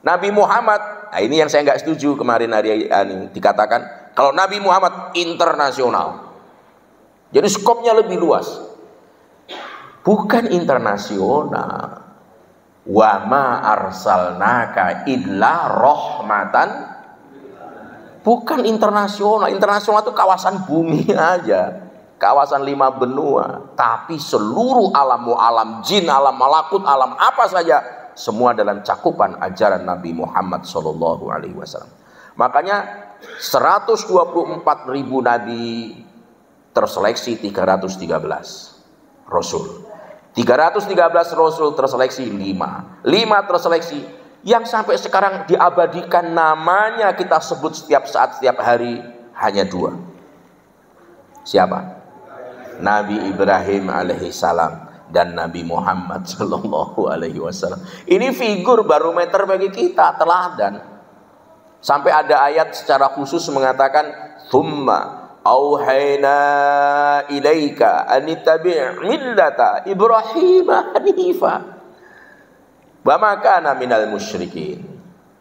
Nabi Muhammad, nah ini yang saya nggak setuju kemarin hari ini dikatakan kalau Nabi Muhammad internasional. Jadi skopnya lebih luas. Bukan internasional. Wa ma arsalnaka illa rahmatan. Bukan internasional. Internasional itu kawasan bumi aja. Kawasan 5 benua. Tapi seluruh alam jin, alam malakut, alam apa saja, semua dalam cakupan ajaran Nabi Muhammad SAW. Makanya 124.000 nabi terseleksi 313 rasul. 313 rasul terseleksi 5 terseleksi yang sampai sekarang diabadikan namanya kita sebut setiap saat, setiap hari, hanya 2. Siapa? Nabi Ibrahim alaihissalam dan Nabi Muhammad sallallahu alaihi wasallam. Ini figur barometer bagi kita, teladan. Sampai ada ayat secara khusus mengatakan tsumma auhayna ilaika anittabi' millata Ibrahim hanifa wa ma kana minal musyrikin.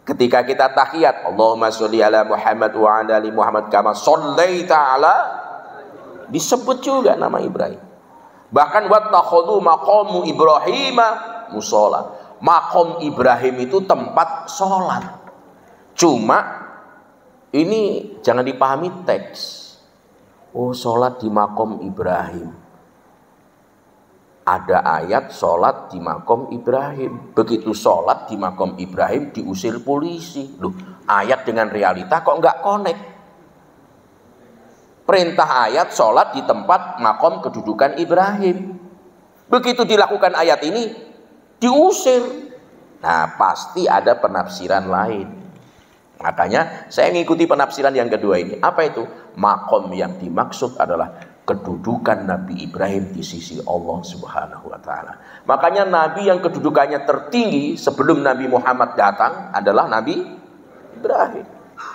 Ketika kita tahiyat, Allahumma sholli ala Muhammad wa ala ali Muhammad kama shallaita ala, disebut juga nama Ibrahim. Bahkan wattakhadhu maqamu Ibrahim musholla. Maqam Ibrahim itu tempat sholat. Cuma ini jangan dipahami teks. Oh, sholat di makom Ibrahim. Ada ayat sholat di makom Ibrahim. Begitu sholat di makom Ibrahim diusir polisi. Loh, ayat dengan realita kok nggak connect? Perintah ayat sholat di tempat makom kedudukan Ibrahim. Begitu dilakukan ayat ini diusir. Nah, pasti ada penafsiran lain. Makanya saya mengikuti penafsiran yang kedua ini. Apa itu? Makom yang dimaksud adalah kedudukan Nabi Ibrahim di sisi Allah Subhanahu wa taala. Makanya nabi yang kedudukannya tertinggi sebelum Nabi Muhammad datang adalah Nabi Ibrahim.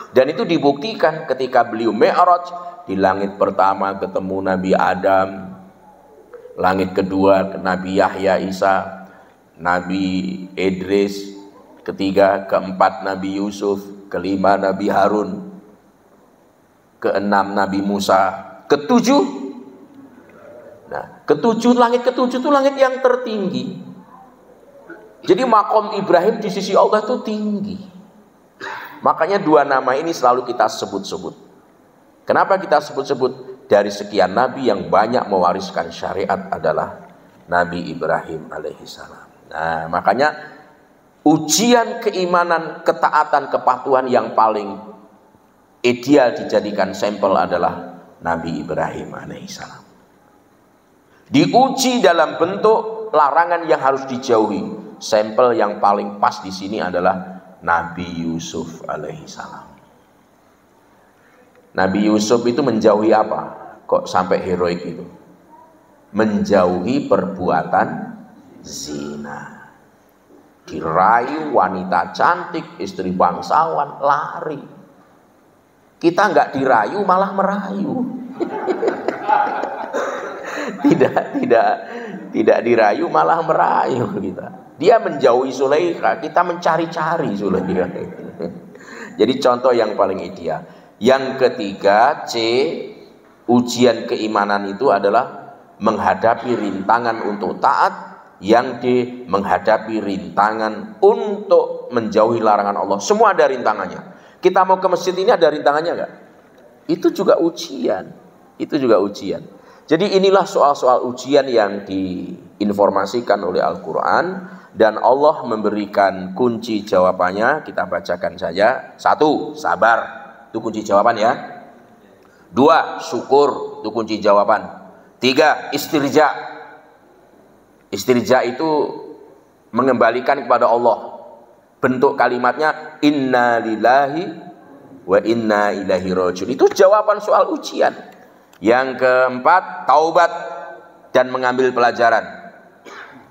Dan itu dibuktikan ketika beliau Mi'raj. Di langit pertama ketemu Nabi Adam, langit kedua Nabi Yahya Isa, Nabi Idris, ketiga, keempat Nabi Yusuf, kelima Nabi Harun, keenam Nabi Musa, ketujuh. Nah, langit ketujuh itu langit yang tertinggi. Jadi makom Ibrahim di sisi Allah itu tinggi. Makanya 2 nama ini selalu kita sebut-sebut. Kenapa kita sebut-sebut? Dari sekian nabi yang banyak mewariskan syariat adalah Nabi Ibrahim alaihissalam. Nah, makanya ujian keimanan, ketaatan, kepatuhan yang paling ideal dijadikan sampel adalah Nabi Ibrahim alaihissalam. Diuji dalam bentuk larangan yang harus dijauhi. Sampel yang paling pas di sini adalah Nabi Yusuf alaihissalam. Nabi Yusuf itu menjauhi apa? Kok sampai heroik itu? Menjauhi perbuatan zina. Dirayu wanita cantik, istri bangsawan, lari. Kita nggak dirayu malah merayu. tidak dirayu malah merayu kita. Dia menjauhi Zulaikha, kita mencari-cari Zulaikha. Jadi contoh yang paling ideal. Yang ketiga, C, ujian keimanan itu adalah menghadapi rintangan untuk taat. Yang D, menghadapi rintangan untuk menjauhi larangan Allah. Semua ada rintangannya. Kita mau ke masjid ini ada rintangannya enggak? Itu juga ujian. Itu juga ujian. Jadi inilah soal-soal ujian yang diinformasikan oleh Al-Quran. Dan Allah memberikan kunci jawabannya. Kita bacakan saja. 1, sabar. Itu kunci jawaban ya. 2, syukur. Itu kunci jawaban. 3, istirja. Istirja itu mengembalikan kepada Allah. Bentuk kalimatnya inna lillahi wa inna ilaihi rajiun. Itu jawaban soal ujian. Yang keempat, taubat dan mengambil pelajaran.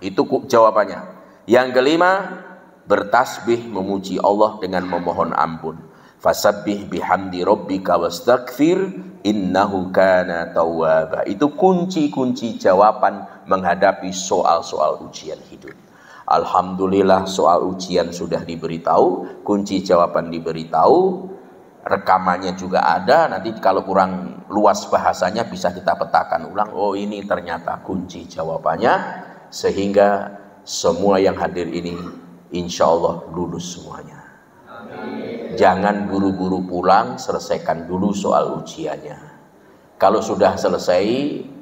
Itu jawabannya. Yang kelima, bertasbih memuji Allah dengan memohon ampun. Fasabbih bihamdi rabbika wastaghfir innahu kana tawwaba. Itu kunci-kunci jawaban menghadapi soal-soal ujian hidup. Alhamdulillah soal ujian sudah diberitahu, kunci jawaban diberitahu, rekamannya juga ada. Nanti kalau kurang luas bahasanya bisa kita petakan ulang. Oh, ini ternyata kunci jawabannya, sehingga semua yang hadir ini insya Allah lulus semuanya. Jangan buru-buru pulang, selesaikan dulu soal ujiannya. Kalau sudah selesai,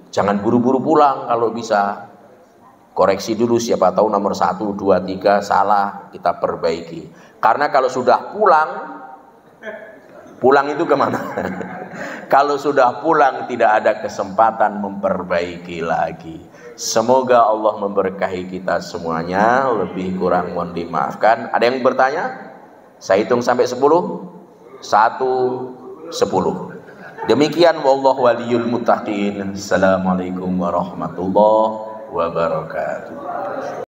jangan buru-buru pulang. Kalau bisa, koreksi dulu, siapa tahu nomor 1, 2, 3 salah, kita perbaiki. Karena kalau sudah pulang itu kemana? Kalau sudah pulang tidak ada kesempatan memperbaiki lagi. Semoga Allah memberkahi kita semuanya. Lebih kurang mohon dimaafkan. Ada yang bertanya? Saya hitung sampai 10. 1, 10. Demikian wallahu waliyul muttaqin. Assalamualaikum warahmatullahi wabarakatuh.